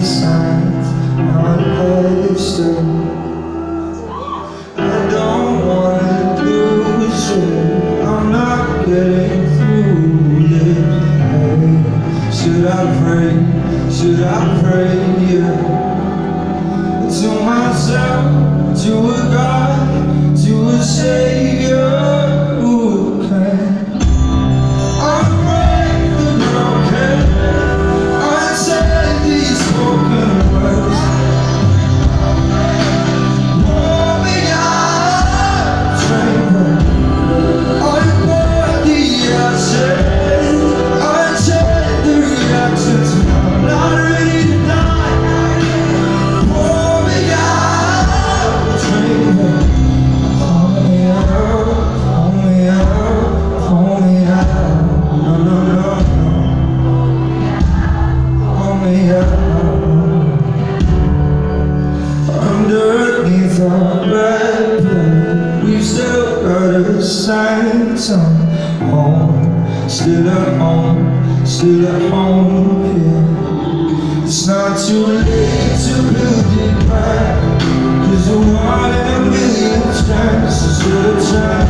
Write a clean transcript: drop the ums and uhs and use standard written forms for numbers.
many signs on pedestal. I don't wanna lose you. I'm not getting through this. Hey, should I pray? Should I pray? Yeah. To myself, to a God, to a Savior who can unbreak the broken, unsaid these spoken words. Pour me out, tremble, unburn the ashes, uncheck the reactions. I'm not ready to die. Pour me out, tremble, pour me out, pour me out, pour me out. No, no, no, no. Pour me out. Underneath our bed plate, we've still got a sense of home. Still at home, still at home, yeah. It's not too late to build it back, 'cause a one in a million chances to try.